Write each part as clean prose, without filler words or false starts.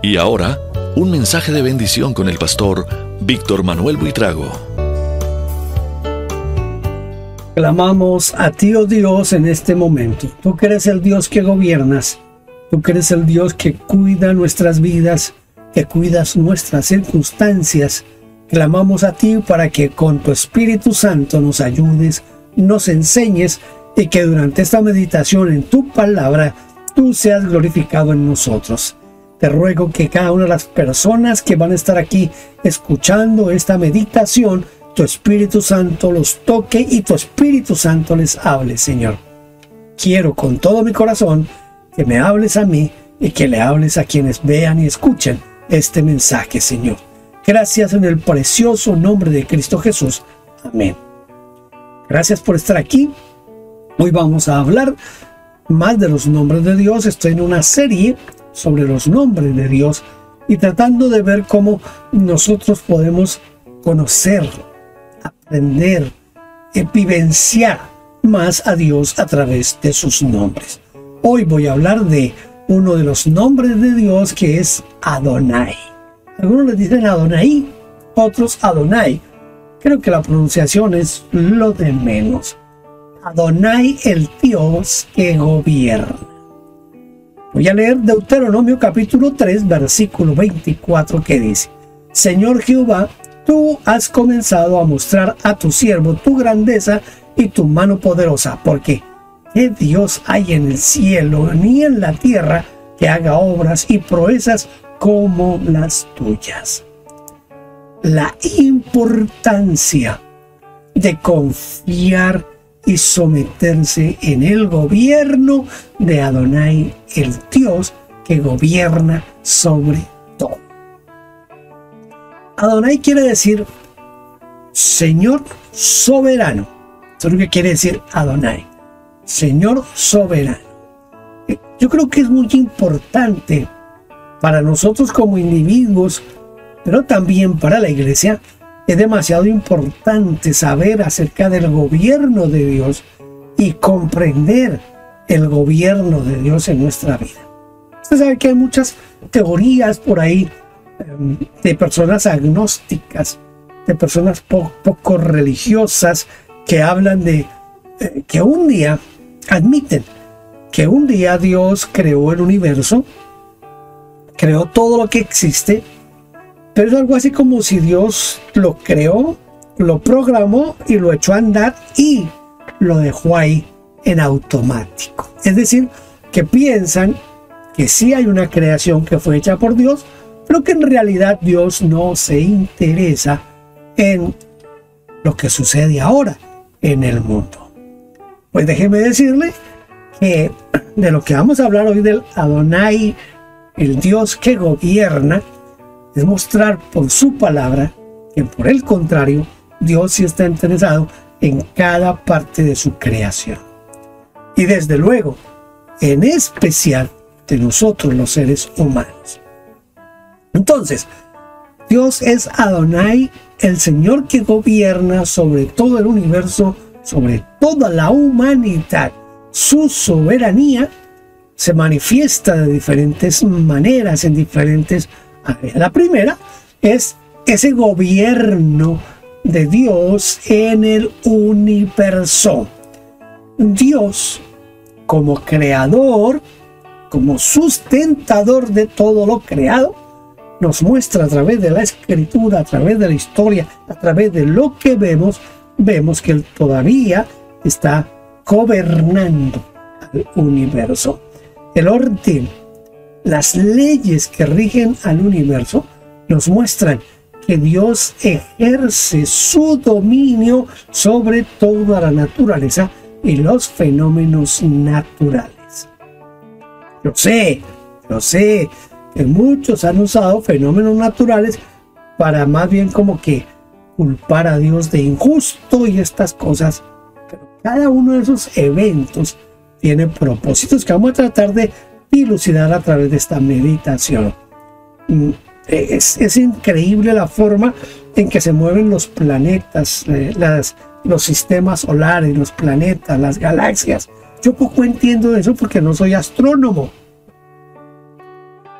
Y ahora, un mensaje de bendición con el pastor Víctor Manuel Buitrago. Clamamos a ti, oh Dios, en este momento. Tú que eres el Dios que gobiernas. Tú que eres el Dios que cuida nuestras vidas, que cuidas nuestras circunstancias. Clamamos a ti para que con tu Espíritu Santo nos ayudes, nos enseñes y que durante esta meditación en tu palabra tú seas glorificado en nosotros. Te ruego que cada una de las personas que van a estar aquí escuchando esta meditación, tu Espíritu Santo los toque y tu Espíritu Santo les hable, Señor. Quiero con todo mi corazón que me hables a mí y que le hables a quienes vean y escuchen este mensaje, Señor. Gracias en el precioso nombre de Cristo Jesús. Amén. Gracias por estar aquí. Hoy vamos a hablar más de los nombres de Dios. Estoy en una serie sobre los nombres de Dios y tratando de ver cómo nosotros podemos conocer, aprender, vivenciar más a Dios a través de sus nombres. Hoy voy a hablar de uno de los nombres de Dios que es Adonai. Algunos le dicen Adonai, otros Adonai. Creo que la pronunciación es lo de menos. Adonai, el Dios que gobierna. Voy a leer Deuteronomio capítulo 3, versículo 24, que dice: Señor Jehová, tú has comenzado a mostrar a tu siervo tu grandeza y tu mano poderosa, porque ¿qué Dios hay en el cielo ni en la tierra que haga obras y proezas como las tuyas? La importancia de confiar y someterse en el gobierno de Adonai, el Dios que gobierna sobre todo. Adonai quiere decir Señor soberano. Eso es lo que quiere decir Adonai. Señor soberano. Yo creo que es muy importante para nosotros como individuos, pero también para la iglesia. Es demasiado importante saber acerca del gobierno de Dios y comprender el gobierno de Dios en nuestra vida. Usted sabe que hay muchas teorías por ahí de personas agnósticas, de personas poco religiosas, que hablan de que un día admiten que un día Dios creó el universo, creó todo lo que existe, pero es algo así como si Dios lo creó, lo programó y lo echó a andar y lo dejó ahí en automático. Es decir, que piensan que sí hay una creación que fue hecha por Dios, pero que en realidad Dios no se interesa en lo que sucede ahora en el mundo. Pues déjeme decirle que de lo que vamos a hablar hoy del Adonai, el Dios que gobierna, es mostrar por su palabra que por el contrario, Dios sí está interesado en cada parte de su creación. Y desde luego, en especial de nosotros los seres humanos. Entonces, Dios es Adonai, el Señor que gobierna sobre todo el universo, sobre toda la humanidad. Su soberanía se manifiesta de diferentes maneras, en diferentes áreas. La primera es ese gobierno de Dios en el universo. Dios, como creador, como sustentador de todo lo creado, nos muestra a través de la escritura, a través de la historia, a través de lo que vemos que Él todavía está gobernando al universo. El orden, las leyes que rigen al universo nos muestran que Dios ejerce su dominio sobre toda la naturaleza y los fenómenos naturales. Yo sé que muchos han usado fenómenos naturales para más bien como que culpar a Dios de injusto y estas cosas. Pero cada uno de esos eventos tiene propósitos que vamos a tratar de dilucidar a través de esta meditación. Es increíble la forma en que se mueven los planetas, los sistemas solares, los planetas, las galaxias. Yo poco entiendo de eso porque no soy astrónomo.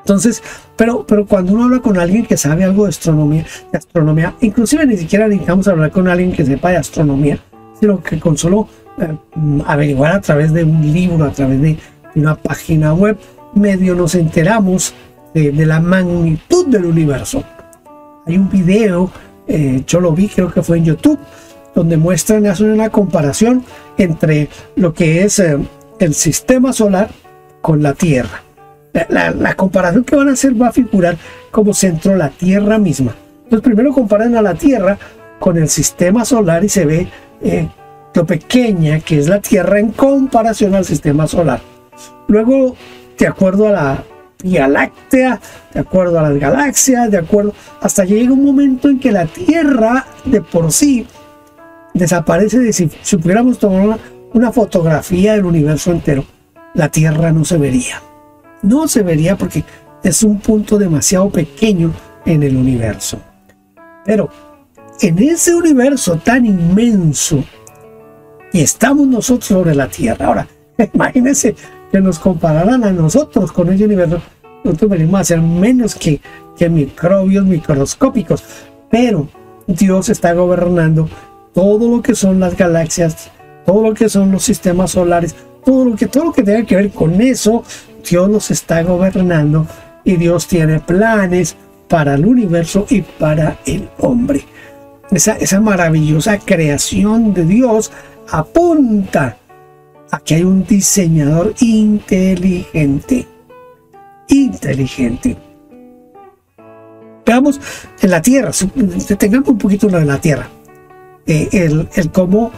Entonces, pero cuando uno habla con alguien que sabe algo de astronomía, inclusive ni siquiera necesitamos hablar con alguien que sepa de astronomía, sino que con solo averiguar a través de un libro, a través de una página web, medio nos enteramos de la magnitud del universo. Hay un video, yo lo vi, creo que fue en YouTube, donde hacen una comparación entre lo que es el sistema solar con la Tierra. La comparación que van a hacer va a figurar como centro la Tierra misma. Entonces primero comparan a la Tierra con el sistema solar y se ve lo pequeña que es la Tierra en comparación al sistema solar. Luego, de acuerdo a la Vía Láctea, de acuerdo a las galaxias, hasta llega un momento en que la Tierra de por sí desaparece. Si pudiéramos tomar una fotografía del universo entero, la Tierra no se vería. No se vería porque es un punto demasiado pequeño en el universo. Pero en ese universo tan inmenso, y estamos nosotros sobre la Tierra. Ahora, imagínense que nos compararan a nosotros con ese universo. Nosotros venimos a ser menos que microbios microscópicos. Pero Dios está gobernando todo lo que son las galaxias, todo lo que son los sistemas solares, todo lo que tenga que ver con eso. Dios los está gobernando y Dios tiene planes para el universo y para el hombre. Esa maravillosa creación de Dios apunta a que hay un diseñador inteligente. Veamos en la Tierra, tengamos un poquito lo de la Tierra, el cómo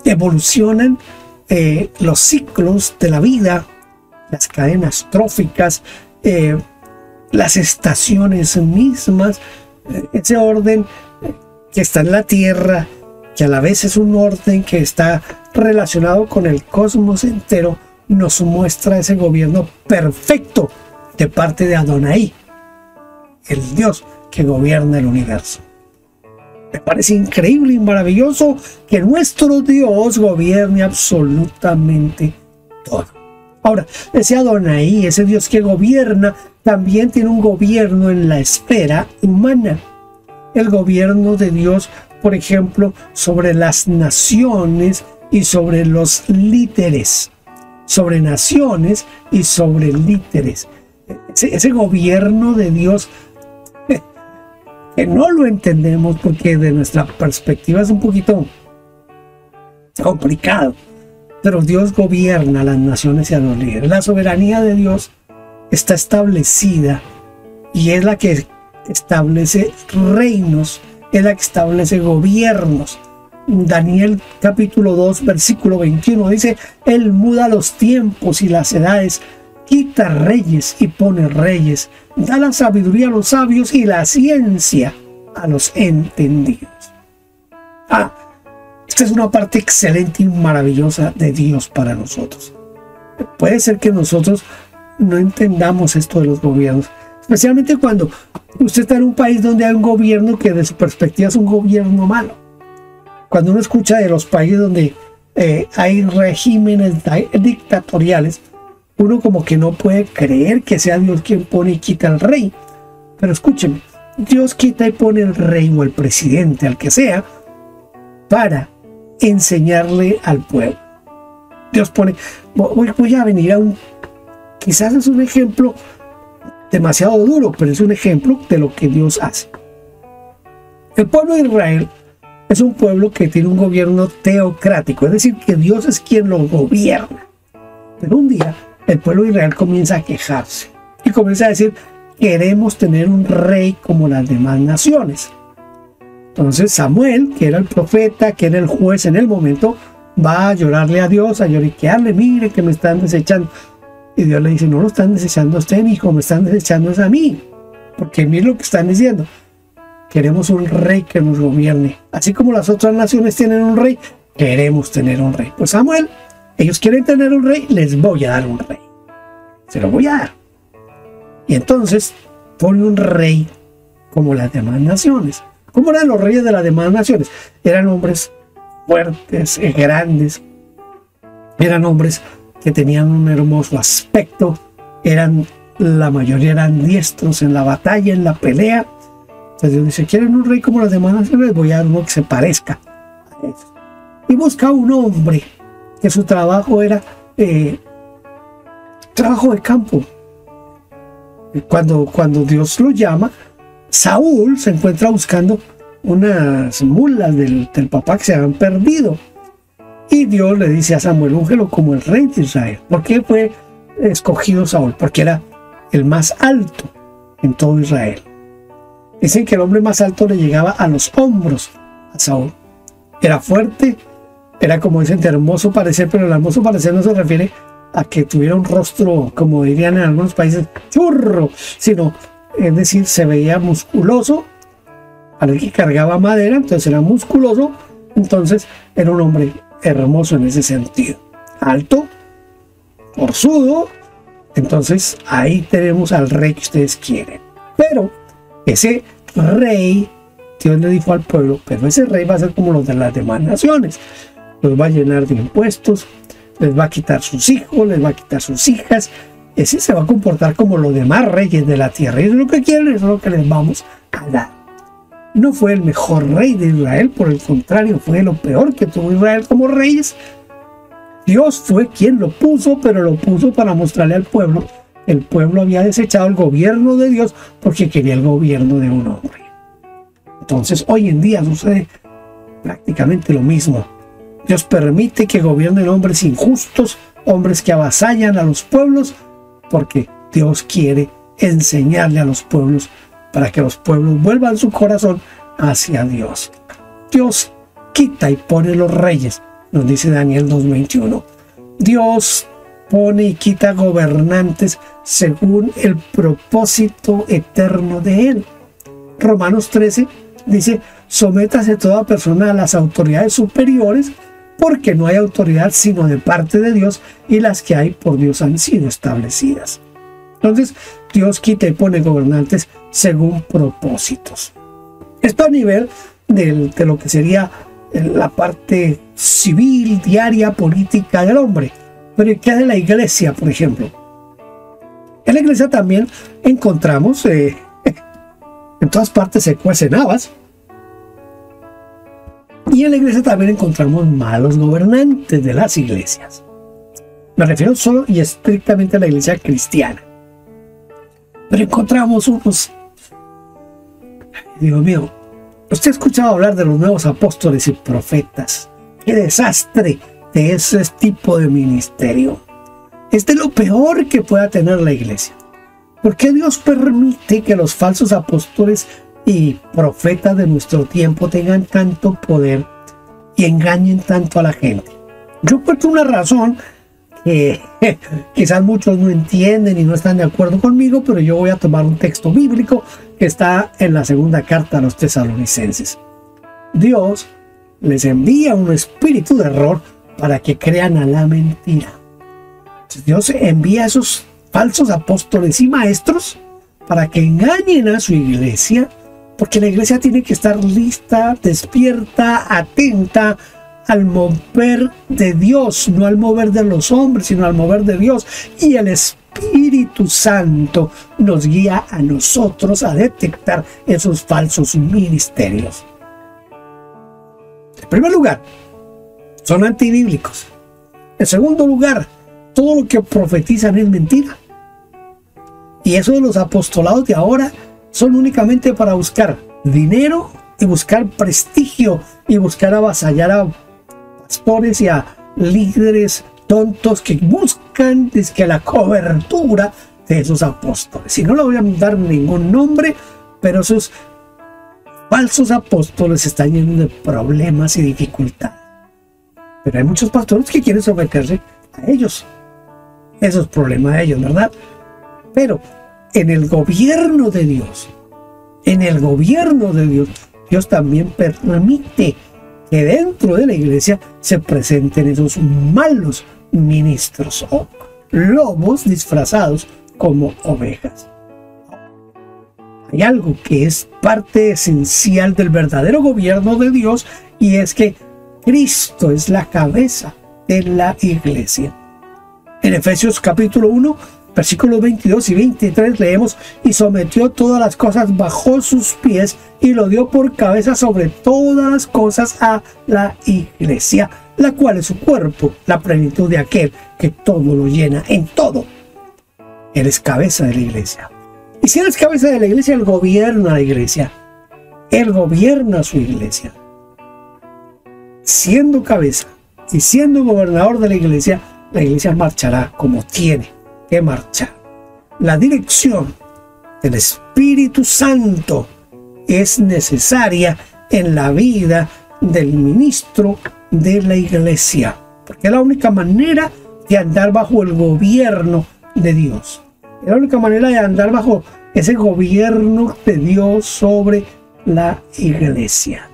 evolucionan los ciclos de la vida, las cadenas tróficas, las estaciones mismas, ese orden que está en la Tierra, que a la vez es un orden que está relacionado con el cosmos entero, nos muestra ese gobierno perfecto de parte de Adonai, el Dios que gobierna el universo. Me parece increíble y maravilloso que nuestro Dios gobierne absolutamente todo. Ahora, ese Adonai, ese Dios que gobierna, también tiene un gobierno en la esfera humana. El gobierno de Dios, por ejemplo, sobre las naciones y sobre los líderes. Sobre naciones y sobre líderes. Ese gobierno de Dios que no lo entendemos porque de nuestra perspectiva es un poquito complicado. Pero Dios gobierna las naciones y a los líderes. La soberanía de Dios está establecida y es la que establece reinos, es la que establece gobiernos. Daniel capítulo 2 versículo 21 dice: Él muda los tiempos y las edades, quita reyes y pone reyes, da la sabiduría a los sabios y la ciencia a los entendidos. Esta es una parte excelente y maravillosa de Dios para nosotros. Puede ser que nosotros no entendamos esto de los gobiernos, especialmente cuando usted está en un país donde hay un gobierno que de su perspectiva es un gobierno malo. Cuando uno escucha de los países donde hay regímenes dictatoriales, uno como que no puede creer que sea Dios quien pone y quita al rey. Pero escúcheme, Dios quita y pone el rey o el presidente, al que sea, para enseñarle al pueblo. Dios pone, voy a venir a quizás es un ejemplo demasiado duro, pero es un ejemplo de lo que Dios hace. El pueblo de Israel es un pueblo que tiene un gobierno teocrático, es decir, que Dios es quien lo gobierna. Pero un día el pueblo de Israel comienza a quejarse y comienza a decir: queremos tener un rey como las demás naciones. Entonces Samuel, que era el profeta, que era el juez en el momento, va a llorarle a Dios, a lloriquearle: mire que me están desechando. Y Dios le dice: no lo están desechando a usted, hijo, me están desechando es a mí. Porque mire lo que están diciendo: queremos un rey que nos gobierne. Así como las otras naciones tienen un rey, queremos tener un rey. Pues Samuel, ellos quieren tener un rey, les voy a dar un rey. Se lo voy a dar. Y entonces pone un rey como las demás naciones. ¿Cómo eran los reyes de las demás naciones? Eran hombres fuertes, grandes. Eran hombres que tenían un hermoso aspecto. Eran la mayoría eran diestros en la batalla, en la pelea. Entonces Dios dice, ¿quieren un rey como las demás naciones? Voy a dar uno que se parezca a eso. Y busca un hombre que su trabajo era trabajo de campo. Cuando Dios lo llama, Saúl se encuentra buscando unas mulas del papá que se habían perdido. Y Dios le dice a Samuel, úngelo como el rey de Israel. ¿Por qué fue escogido Saúl? Porque era el más alto en todo Israel. Dicen que el hombre más alto le llegaba a los hombros a Saúl. Era fuerte, era como dicen de hermoso parecer, pero el hermoso parecer no se refiere a que tuviera un rostro, como dirían en algunos países, churro, sino, es decir, se veía musculoso, parece que cargaba madera, entonces era musculoso, entonces era un hombre hermoso en ese sentido. Alto, forzudo, entonces ahí tenemos al rey que ustedes quieren. Pero ese rey, Dios le dijo al pueblo, pero ese rey va a ser como los de las demás naciones. Los va a llenar de impuestos, les va a quitar sus hijos, les va a quitar sus hijas. Ese se va a comportar como los demás reyes de la tierra. Y es lo que quieren, es lo que les vamos a dar. No fue el mejor rey de Israel, por el contrario, fue lo peor que tuvo Israel como reyes. Dios fue quien lo puso, pero lo puso para mostrarle al pueblo. El pueblo había desechado el gobierno de Dios porque quería el gobierno de un hombre. Entonces, hoy en día sucede prácticamente lo mismo. Dios permite que gobiernen hombres injustos, hombres que avasallan a los pueblos, porque Dios quiere enseñarle a los pueblos para que los pueblos vuelvan su corazón hacia Dios. Dios quita y pone los reyes, nos dice Daniel 2:21. Dios pone y quita gobernantes según el propósito eterno de Él. Romanos 13 dice, sométase toda persona a las autoridades superiores, porque no hay autoridad sino de parte de Dios, y las que hay por Dios han sido establecidas. Entonces, Dios quita y pone gobernantes según propósitos. Esto a nivel de lo que sería la parte civil, diaria, política del hombre. Pero ¿qué de la iglesia, por ejemplo? En la iglesia también encontramos, en todas partes se cuecen habas. Y en la iglesia también encontramos malos gobernantes de las iglesias. Me refiero solo y estrictamente a la iglesia cristiana. Pero encontramos unos... Dios mío, ¿usted ha escuchado hablar de los nuevos apóstoles y profetas? ¡Qué desastre de ese tipo de ministerio! Es de lo peor que pueda tener la iglesia. ¿Por qué Dios permite que los falsos apóstoles y profetas de nuestro tiempo tengan tanto poder y engañen tanto a la gente? Yo encuentro una razón que quizás muchos no entienden y no están de acuerdo conmigo, pero yo voy a tomar un texto bíblico que está en la segunda carta a los tesalonicenses. Dios les envía un espíritu de error para que crean a la mentira. Entonces, Dios envía a esos falsos apóstoles y maestros para que engañen a su iglesia, porque la iglesia tiene que estar lista, despierta, atenta al mover de Dios, no al mover de los hombres, sino al mover de Dios. Y el Espíritu Santo nos guía a nosotros a detectar esos falsos ministerios. En primer lugar, son antibíblicos. En segundo lugar, todo lo que profetizan es mentira. Y eso de los apostolados de ahora son únicamente para buscar dinero y buscar prestigio y buscar avasallar a pastores y a líderes tontos que buscan la cobertura de esos apóstoles. Y no le voy a dar ningún nombre, pero esos falsos apóstoles están llenos de problemas y dificultades. Pero hay muchos pastores que quieren someterse a ellos. Eso es problema de ellos, ¿verdad? Pero en el gobierno de Dios, Dios también permite que dentro de la iglesia se presenten esos malos ministros o lobos disfrazados como ovejas. Hay algo que es parte esencial del verdadero gobierno de Dios, y es que Cristo es la cabeza de la iglesia. En Efesios capítulo 1, Versículos 22 y 23 leemos: y sometió todas las cosas bajo sus pies y lo dio por cabeza sobre todas las cosas a la iglesia, la cual es su cuerpo, la plenitud de aquel que todo lo llena en todo. Él es cabeza de la iglesia. Y si Él es cabeza de la iglesia, Él gobierna la iglesia. Él gobierna su iglesia. Siendo cabeza y siendo gobernador de la iglesia marchará como tiene que marchar. La dirección del Espíritu Santo es necesaria en la vida del ministro de la iglesia, porque es la única manera de andar bajo el gobierno de Dios. Es la única manera de andar bajo ese gobierno de Dios sobre la iglesia.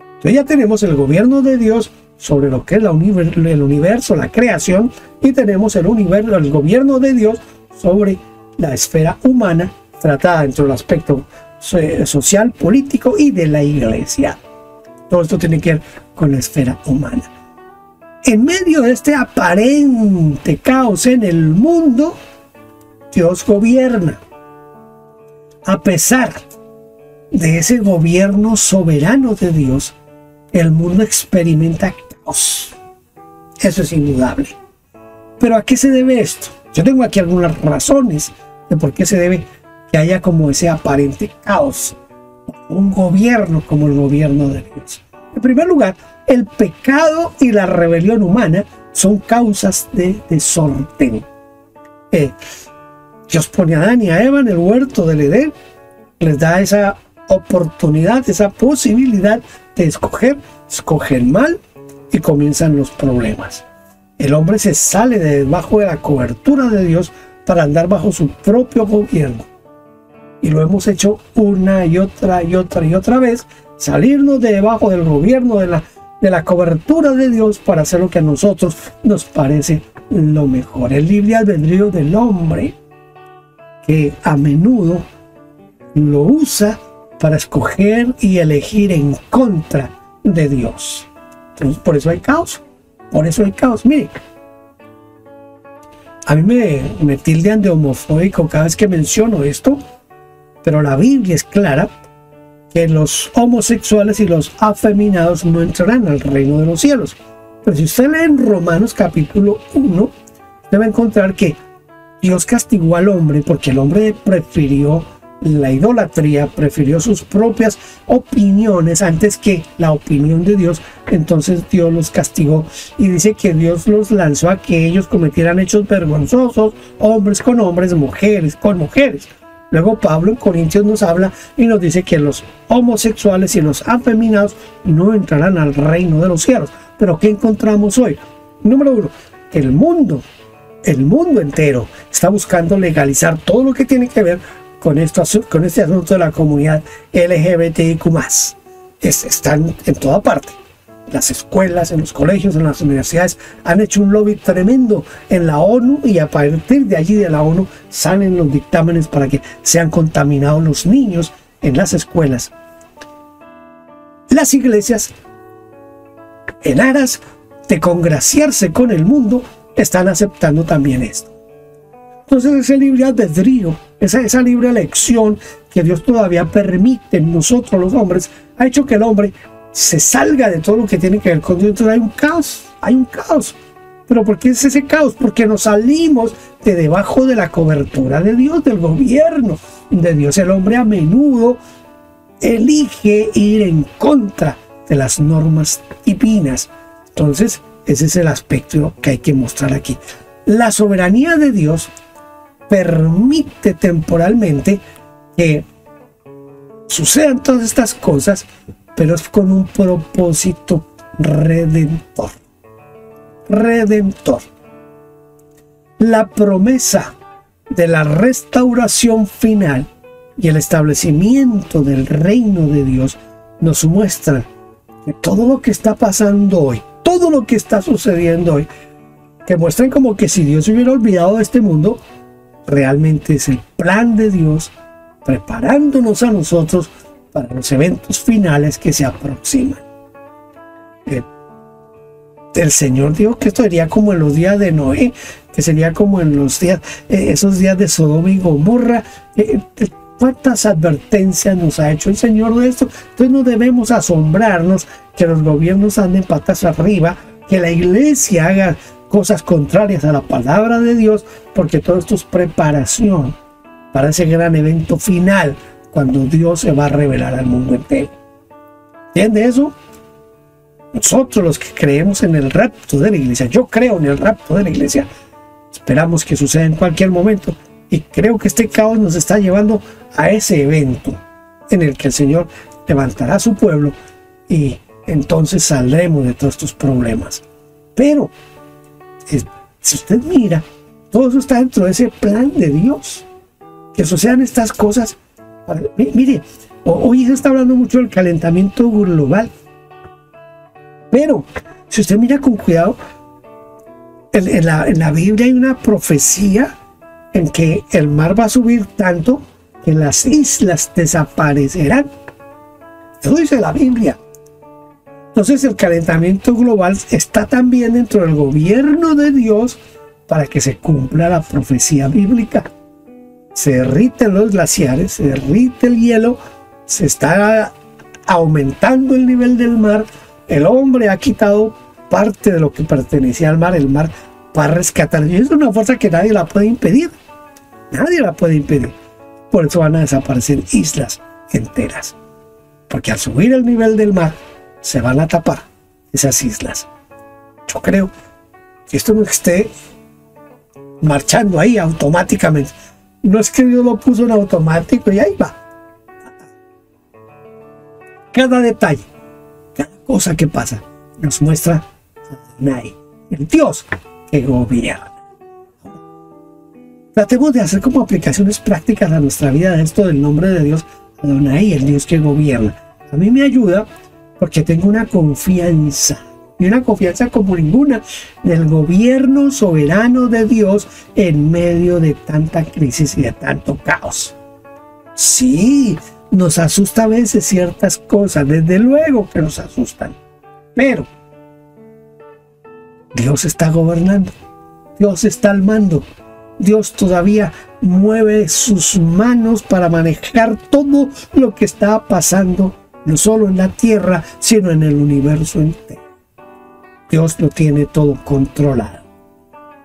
Entonces ya tenemos el gobierno de Dios sobre lo que es el universo, la creación, y tenemos el gobierno de Dios sobre la esfera humana, tratada dentro del aspecto social, político y de la iglesia. Todo esto tiene que ver con la esfera humana. En medio de este aparente caos en el mundo, Dios gobierna. A pesar de ese gobierno soberano de Dios, el mundo experimenta caos. Eso es indudable. ¿Pero a qué se debe esto? Yo tengo aquí algunas razones de por qué se debe que haya como ese aparente caos. Un gobierno como el gobierno de Dios. En primer lugar, el pecado y la rebelión humana son causas de desorden. Dios pone a Adán y a Eva en el huerto del Edén, les da esa oportunidad, esa posibilidad de escoger, escogen mal y comienzan los problemas. El hombre se sale de debajo de la cobertura de Dios para andar bajo su propio gobierno. Y lo hemos hecho una y otra vez, salirnos de debajo del gobierno de la cobertura de Dios para hacer lo que a nosotros nos parece lo mejor. El libre albedrío del hombre, que a menudo lo usa para escoger y elegir en contra de Dios. Entonces, por eso hay caos. Por eso hay caos. Mire, a mí me tildan de homofóbico cada vez que menciono esto, pero la Biblia es clara que los homosexuales y los afeminados no entrarán al reino de los cielos. Pero si usted lee en Romanos capítulo 1, debe encontrar que Dios castigó al hombre porque el hombre prefirió la idolatría, prefirió sus propias opiniones antes que la opinión de Dios. Entonces Dios los castigó y dice que Dios los lanzó a que ellos cometieran hechos vergonzosos, hombres con hombres, mujeres con mujeres. Luego Pablo en Corintios nos habla y nos dice que los homosexuales y los afeminados no entrarán al reino de los cielos. Pero ¿qué encontramos hoy? Número uno, el mundo entero está buscando legalizar todo lo que tiene que ver con este asunto de la comunidad LGBTIQ+. Están en toda parte. Las escuelas, en los colegios, en las universidades han hecho un lobby tremendo en la ONU, y a partir de allí de la ONU salen los dictámenes para que sean contaminados los niños en las escuelas. Las iglesias, en aras de congraciarse con el mundo, están aceptando también esto. Entonces ese libre albedrío, esa libre elección que Dios todavía permite en nosotros los hombres, ha hecho que el hombre se salga de todo lo que tiene que ver con Dios. Entonces hay un caos. ¿Pero por qué es ese caos? Porque nos salimos de debajo de la cobertura de Dios, del gobierno de Dios. El hombre a menudo elige ir en contra de las normas divinas. Entonces ese es el aspecto que hay que mostrar aquí. La soberanía de Dios permite temporalmente que sucedan todas estas cosas, pero es con un propósito redentor. Redentor. La promesa de la restauración final y el establecimiento del reino de Dios nos muestran que todo lo que está pasando hoy, todo lo que está sucediendo hoy, que muestran como que si Dios se hubiera olvidado de este mundo, realmente es el plan de Dios preparándonos a nosotros para los eventos finales que se aproximan. el Señor dijo que esto sería como en los días de Noé, que sería como en los días, esos días de Sodoma y Gomorra. ¿Cuántas advertencias nos ha hecho el Señor de esto? Entonces no debemos asombrarnos que los gobiernos anden patas arriba, que la iglesia haga cosas contrarias a la palabra de Dios, porque todo esto es preparación para ese gran evento final, cuando Dios se va a revelar al mundo entero. ¿Entiende eso? Nosotros, los que creemos en el rapto de la iglesia, yo creo en el rapto de la iglesia, esperamos que suceda en cualquier momento, y creo que este caos nos está llevando a ese evento en el que el Señor levantará a su pueblo y entonces saldremos de todos estos problemas. Pero si usted mira, todo eso está dentro de ese plan de Dios, que sucedan estas cosas. Mire, hoy se está hablando mucho del calentamiento global, pero si usted mira con cuidado, en la Biblia hay una profecía en que el mar va a subir tanto que las islas desaparecerán. Eso dice la Biblia. Entonces el calentamiento global está también dentro del gobierno de Dios para que se cumpla la profecía bíblica. Se derriten los glaciares, se derrite el hielo, se está aumentando el nivel del mar. El hombre ha quitado parte de lo que pertenecía al mar. El mar va a rescatar. Y es una fuerza que nadie la puede impedir. Nadie la puede impedir. Por eso van a desaparecer islas enteras. Porque al subir el nivel del mar, se van a tapar esas islas. Yo creo que esto no esté marchando ahí automáticamente. No es que Dios lo puso en automático y ahí va. Cada detalle, cada cosa que pasa, nos muestra a Adonai, el Dios que gobierna. Tratemos de hacer como aplicaciones prácticas a nuestra vida de esto del nombre de Dios, Adonai, el Dios que gobierna. A mí me ayuda porque tengo una confianza, y una confianza como ninguna, del gobierno soberano de Dios en medio de tanta crisis y de tanto caos. Sí, nos asusta a veces ciertas cosas, desde luego que nos asustan, pero Dios está gobernando, Dios está al mando, Dios todavía mueve sus manos para manejar todo lo que está pasando, no solo en la tierra, sino en el universo entero. Dios lo tiene todo controlado.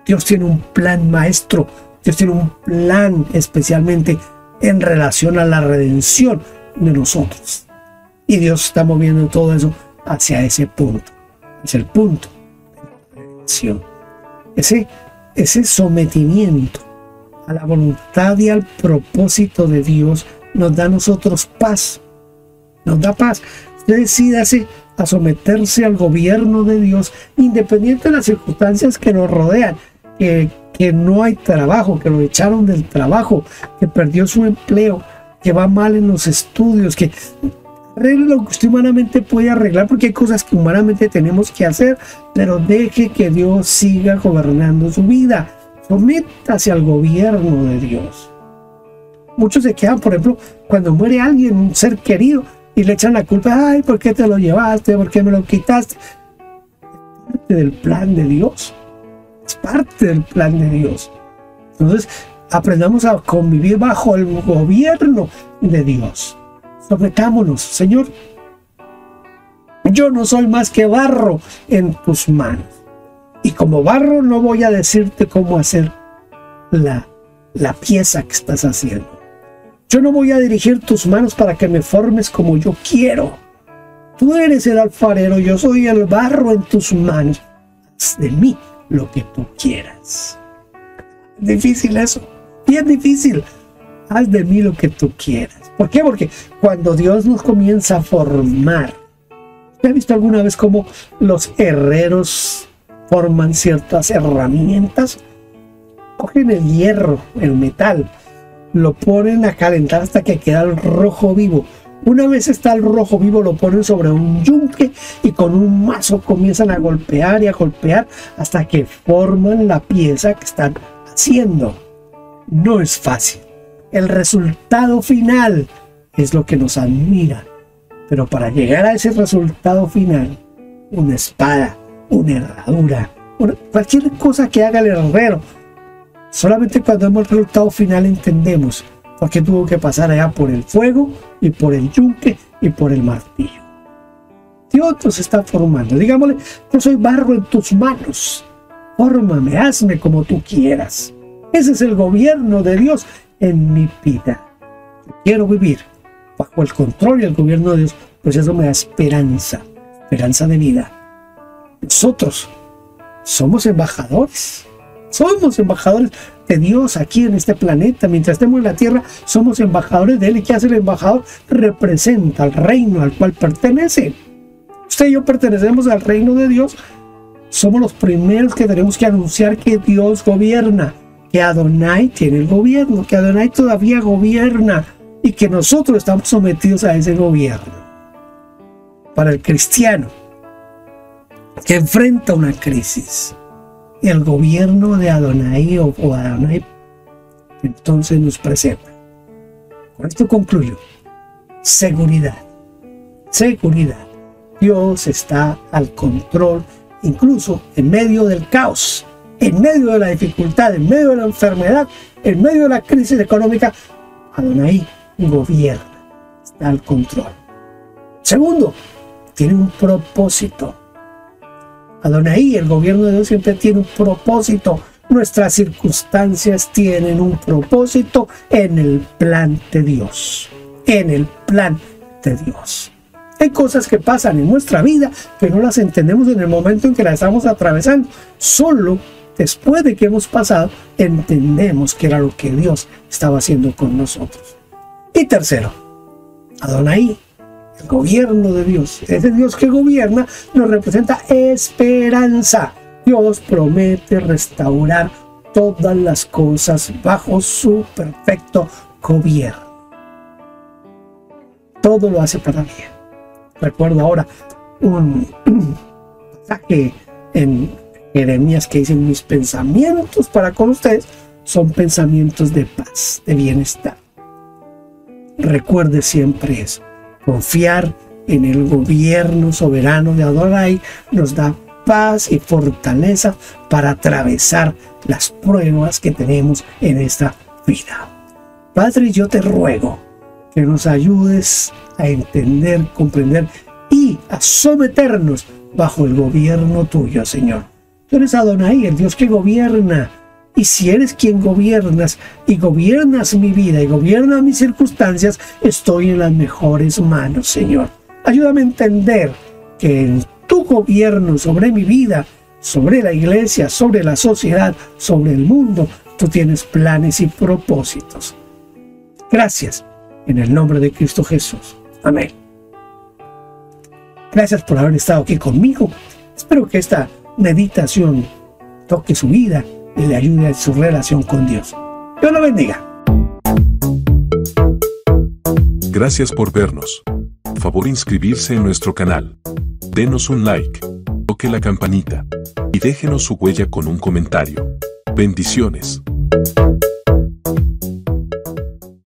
Dios tiene un plan maestro. Dios tiene un plan especialmente en relación a la redención de nosotros. Y Dios está moviendo todo eso hacia ese punto. Es el punto de la redención. Ese sometimiento a la voluntad y al propósito de Dios nos da a nosotros paz. Nos da paz. Usted decídase a someterse al gobierno de Dios, independiente de las circunstancias que nos rodean, que no hay trabajo, que lo echaron del trabajo, que perdió su empleo, que va mal en los estudios, que arregle lo que usted humanamente puede arreglar, porque hay cosas que humanamente tenemos que hacer, pero deje que Dios siga gobernando su vida. Sométase al gobierno de Dios. Muchos se quedan, por ejemplo, cuando muere alguien, un ser querido, y le echan la culpa. Ay, ¿por qué te lo llevaste? ¿Por qué me lo quitaste? Es parte del plan de Dios. Es parte del plan de Dios. Entonces, aprendamos a convivir bajo el gobierno de Dios. Sometámonos, Señor. Yo no soy más que barro en tus manos. Y como barro no voy a decirte cómo hacer la pieza que estás haciendo. Yo no voy a dirigir tus manos para que me formes como yo quiero. Tú eres el alfarero, yo soy el barro en tus manos. Haz de mí lo que tú quieras. Es difícil eso, bien difícil. Haz de mí lo que tú quieras. ¿Por qué? Porque cuando Dios nos comienza a formar, ¿usted ha visto alguna vez cómo los herreros forman ciertas herramientas? Cogen el hierro, el metal, lo ponen a calentar hasta que queda el rojo vivo. Una vez está el rojo vivo, lo ponen sobre un yunque y con un mazo comienzan a golpear y a golpear hasta que forman la pieza que están haciendo. No es fácil. El resultado final es lo que nos admira. Pero para llegar a ese resultado final, una espada, una herradura, cualquier cosa que haga el herrero. Solamente cuando vemos el resultado final entendemos por qué tuvo que pasar allá por el fuego y por el yunque y por el martillo. Dios nos está formando. Digámosle, yo soy barro en tus manos. Fórmame, hazme como tú quieras. Ese es el gobierno de Dios en mi vida. Quiero vivir bajo el control y el gobierno de Dios, pues eso me da esperanza de vida. Nosotros somos embajadores de Dios aquí en este planeta. Mientras estemos en la tierra, somos embajadores de Él. ¿Y qué hace el embajador? Representa al reino al cual pertenece. Usted y yo pertenecemos al reino de Dios. Somos los primeros que tenemos que anunciar que Dios gobierna, que Adonai tiene el gobierno, que Adonai todavía gobierna y que nosotros estamos sometidos a ese gobierno. Para el cristiano que enfrenta una crisis, el gobierno de Adonai o Adonai entonces nos presenta. Con esto concluyo. Seguridad. Dios está al control, incluso en medio del caos, en medio de la dificultad, en medio de la enfermedad, en medio de la crisis económica. Adonai gobierna, está al control. Segundo, tiene un propósito. Adonai, el gobierno de Dios, siempre tiene un propósito. Nuestras circunstancias tienen un propósito en el plan de Dios. Hay cosas que pasan en nuestra vida que no las entendemos en el momento en que las estamos atravesando. Solo después de que hemos pasado, entendemos que era lo que Dios estaba haciendo con nosotros. Y tercero, Adonai, el gobierno de Dios, ese Dios que gobierna, nos representa esperanza. Dios promete restaurar todas las cosas bajo su perfecto gobierno. Todo lo hace para bien. Recuerdo ahora un pasaje en Jeremías que dice: mis pensamientos para con ustedes son pensamientos de paz, de bienestar. Recuerde siempre eso. Confiar en el gobierno soberano de Adonai nos da paz y fortaleza para atravesar las pruebas que tenemos en esta vida. Padre, yo te ruego que nos ayudes a entender, comprender y a someternos bajo el gobierno tuyo, Señor. Tú eres Adonai, el Dios que gobierna. Y si eres quien gobiernas y gobiernas mi vida y gobiernas mis circunstancias, estoy en las mejores manos, Señor. Ayúdame a entender que en tu gobierno sobre mi vida, sobre la iglesia, sobre la sociedad, sobre el mundo, tú tienes planes y propósitos. Gracias, en el nombre de Cristo Jesús. Amén. Gracias por haber estado aquí conmigo. Espero que esta meditación toque su vida y le ayude en su relación con Dios. Dios lo bendiga. Gracias por vernos. Favor inscribirse en nuestro canal. Denos un like, toque la campanita y déjenos su huella con un comentario. Bendiciones.